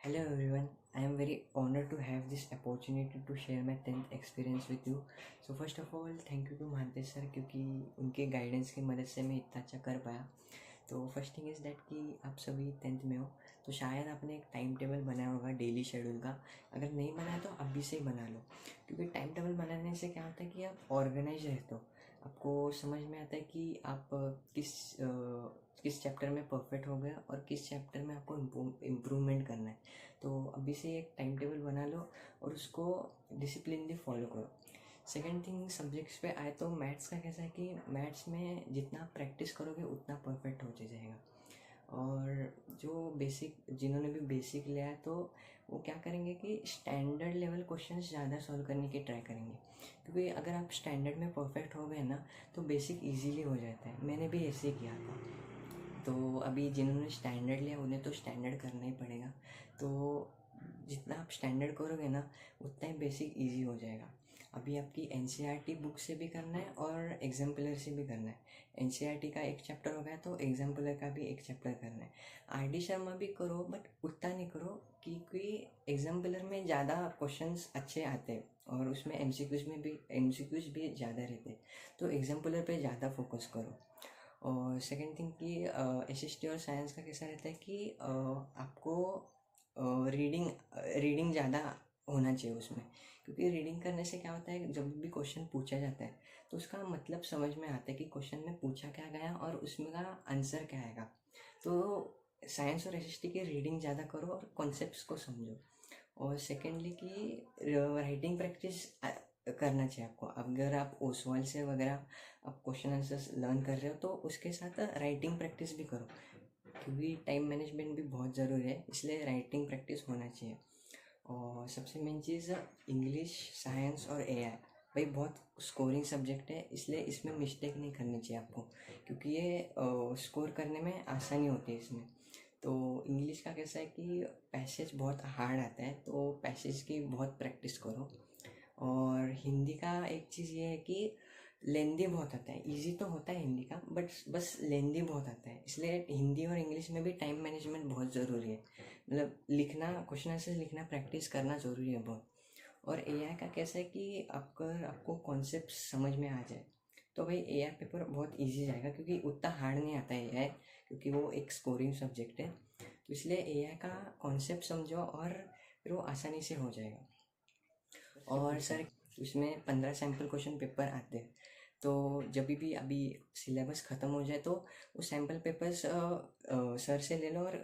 Hello everyone, I am very honored to have this opportunity to share my 10th experience with you. So first of all, thank you to Mahantesh sir क्योंकि उनके guidance की मदद से मैं इतना अच्छा कर पाया। तो फर्स्ट थिंग इज़ दैट कि आप सभी 10th में हो तो शायद आपने एक टाइम टेबल बनाया होगा डेली शेड्यूल का। अगर नहीं बनाया तो अभी से ही बना लो, क्योंकि टाइम टेबल बनाने से क्या होता है कि आप ऑर्गेनाइज रहते हो। आपको समझ में आता है कि आप किस चैप्टर में परफेक्ट हो गया और किस चैप्टर में आपको इम्प्रूवमेंट करना है। तो अभी से एक टाइम टेबल बना लो और उसको डिसिप्लिनली फॉलो करो। सेकेंड थिंग, सब्जेक्ट्स पे आए तो मैथ्स का कैसा है कि मैथ्स में जितना प्रैक्टिस करोगे उतना परफेक्ट हो जाएगा। और जो बेसिक जिन्होंने भी बेसिक लिया है तो वो क्या करेंगे कि स्टैंडर्ड लेवल क्वेश्चंस ज़्यादा सॉल्व करने की ट्राई करेंगे, क्योंकि अगर आप स्टैंडर्ड में परफेक्ट हो गए ना तो बेसिक इजीली हो जाता है। मैंने भी ऐसे ही किया था। तो अभी जिन्होंने स्टैंडर्ड लिया उन्हें तो स्टैंडर्ड करना ही पड़ेगा। तो जितना आप स्टैंडर्ड करोगे ना उतना ही बेसिक इजी हो जाएगा। अभी आपकी एनसीईआरटी बुक से भी करना है और एग्जाम्पलर से भी करना है। एनसीईआरटी का एक चैप्टर हो गया तो एग्जाम्पलर का भी एक चैप्टर करना है। आरडी शर्मा भी करो बट उतना नहीं करो, क्योंकि एग्जाम्पलर में ज़्यादा क्वेश्चंस अच्छे आते हैं और उसमें एमसीक्यूज भी ज़्यादा रहते हैं। तो एग्जाम्पलर पे ज़्यादा फोकस करो। और सेकंड थिंग कि एसएसटी और साइंस का कैसा रहता है कि आपको रीडिंग रीडिंग ज़्यादा होना चाहिए उसमें, क्योंकि रीडिंग करने से क्या होता है जब भी क्वेश्चन पूछा जाता है तो उसका मतलब समझ में आता है कि क्वेश्चन में पूछा क्या गया और उसमें का आंसर क्या आएगा। तो साइंस और एसएसटी की रीडिंग ज़्यादा करो और कॉन्सेप्ट्स को समझो। और सेकेंडली कि राइटिंग प्रैक्टिस करना चाहिए आपको। अगर आप ओसवाल से वगैरह आप क्वेश्चन आंसर्स लर्न कर रहे हो तो उसके साथ राइटिंग प्रैक्टिस भी करो, क्योंकि टाइम मैनेजमेंट भी बहुत ज़रूरी है, इसलिए राइटिंग प्रैक्टिस होना चाहिए। और सबसे मेन चीज़ इंग्लिश, साइंस और एआई भाई बहुत स्कोरिंग सब्जेक्ट है, इसलिए इसमें मिस्टेक नहीं करनी चाहिए आपको, क्योंकि ये स्कोर करने में आसानी होती है इसमें। तो इंग्लिश का कैसा है कि पैसेज बहुत हार्ड आता है तो पैसेज की बहुत प्रैक्टिस करो। और हिंदी का एक चीज़ ये है कि लेंदी बहुत आता है। इजी तो होता है हिंदी का बट बस लेंदी बहुत आता है, इसलिए हिंदी और इंग्लिश में भी टाइम मैनेजमेंट बहुत ज़रूरी है। मतलब लिखना, क्वेश्चन आंसर लिखना प्रैक्टिस करना ज़रूरी है बहुत। और एआई का कैसा है कि अगर आपको कॉन्सेप्ट समझ में आ जाए तो भाई एआई पेपर बहुत इजी जाएगा, क्योंकि उतना हार्ड नहीं आता है एआई, क्योंकि वो एक स्कोरिंग सब्जेक्ट है। तो इसलिए एआई का कॉन्सेप्ट समझो और फिर वो आसानी से हो जाएगा। और सर उसमें 15 सैम्पल क्वेश्चन पेपर आते हैं, तो जब भी अभी सिलेबस ख़त्म हो जाए तो वो सैम्पल पेपर्स सर से ले लो और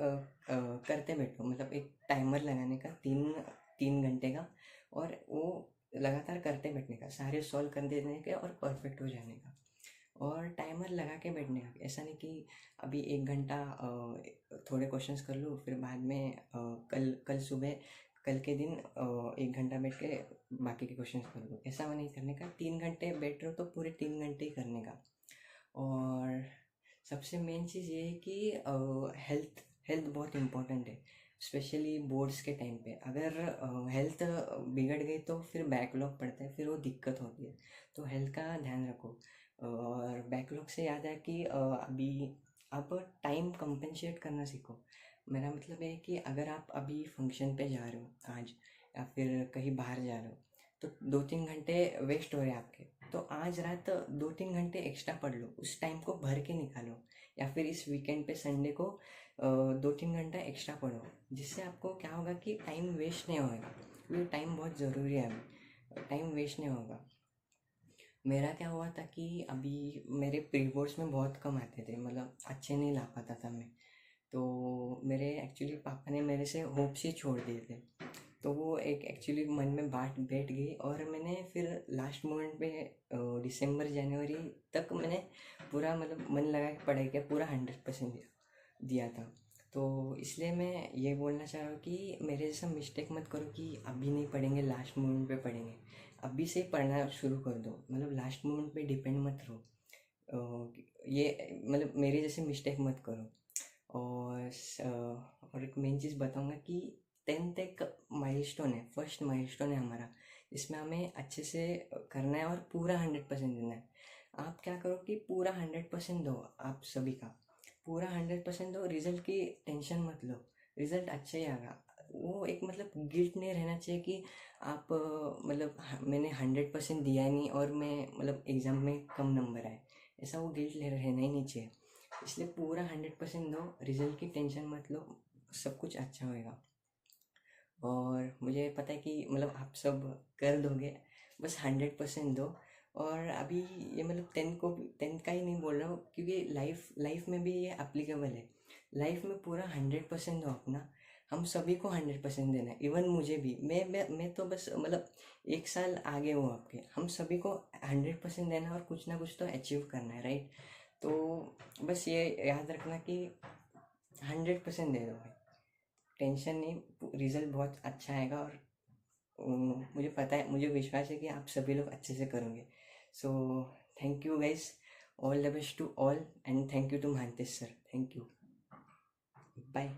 करते बैठो। मतलब एक टाइमर लगाने का 3 घंटे का, और वो लगातार करते बैठने का, सारे सॉल्व कर देने के और परफेक्ट हो जाने का। और टाइमर लगा के बैठने का, ऐसा नहीं कि अभी 1 घंटा थोड़े क्वेश्चंस कर लो फिर बाद में कल कल सुबह कल के दिन 1 घंटा बैठ के बाकी के क्वेश्चंस कर लो। ऐसा वो नहीं करने का, 3 घंटे बैठ रहे हो तो पूरे 3 घंटे ही करने का। और सबसे मेन चीज़ ये है कि हेल्थ हेल्थ बहुत इम्पोर्टेंट है, स्पेशली बोर्ड्स के टाइम पे। अगर हेल्थ बिगड़ गई तो फिर बैकलॉग पड़ता है, फिर वो दिक्कत होती है। तो हेल्थ का ध्यान रखो। और बैकलॉग से याद है कि अभी आप टाइम कंपनसेट करना सीखो। मेरा मतलब है कि अगर आप अभी फंक्शन पे जा रहे हो आज, या फिर कहीं बाहर जा रहे हो, तो 2-3 घंटे वेस्ट हो रहे हैं आपके, तो आज रात 2-3 घंटे एक्स्ट्रा पढ़ लो, उस टाइम को भर के निकालो। या फिर इस वीकेंड पे संडे को 2-3 घंटा एक्स्ट्रा पढ़ो, जिससे आपको क्या होगा कि टाइम वेस्ट नहीं होगा, क्योंकि टाइम बहुत ज़रूरी है अभी, टाइम वेस्ट नहीं होगा। मेरा क्या हुआ था कि अभी मेरे प्री बोर्ड्स में बहुत कम आते थे, मतलब अच्छे नहीं ला पाता था मैं। तो मेरे एक्चुअली पापा ने मेरे से होप्स ही छोड़ दिए थे। तो वो एक एक्चुअली मन में बात बैठ गई और मैंने फिर लास्ट मोमेंट पे दिसंबर जनवरी तक मैंने पूरा मतलब मन लगा के पढ़ाई किया, पूरा 100% दिया था। तो इसलिए मैं ये बोलना चाह रहा हूँ कि मेरे जैसा मिस्टेक मत करो कि अभी नहीं पढ़ेंगे लास्ट मोमेंट पे पढ़ेंगे। अभी से पढ़ना शुरू कर दो, मतलब लास्ट मोमेंट पे डिपेंड मत रहो। ये मतलब मेरे जैसे मिस्टेक मत करो। और एक मेन चीज़ बताऊंगा कि 10th एक माइलस्टोन है, फर्स्ट माइलस्टोन है हमारा, इसमें हमें अच्छे से करना है और पूरा 100% देना है। आप क्या करो कि पूरा 100% दो, आप सभी का पूरा 100% दो, रिजल्ट की टेंशन मत लो, रिजल्ट अच्छा ही आएगा। वो एक मतलब गिल्ट नहीं रहना चाहिए कि आप मतलब मैंने 100% दिया नहीं और मैं मतलब एग्ज़ाम में कम नंबर आए, ऐसा वो गिल्ट रहना ही नहीं चाहिए। इसलिए पूरा 100% दो, रिजल्ट की टेंशन मत लो, सब कुछ अच्छा होएगा। और मुझे पता है कि मतलब आप सब कर दोगे, बस 100% दो। और अभी ये मतलब 10th का ही नहीं बोल रहा हूँ, क्योंकि लाइफ लाइफ में भी ये एप्लीकेबल है। लाइफ में पूरा 100% दो अपना। हम सभी को 100% देना है, इवन मुझे भी। मैं तो बस मतलब 1 साल आगे हूँ आपके। हम सभी को 100% देना है और कुछ ना कुछ तो अचीव करना है, राइट? तो बस ये याद रखना कि 100% दे दो भाई, टेंशन नहीं, रिजल्ट बहुत अच्छा आएगा। और मुझे पता है, मुझे विश्वास है कि आप सभी लोग अच्छे से करोगे। So thank you guys, all the best to all, and thank you to Mahantesh sir, thank you, bye.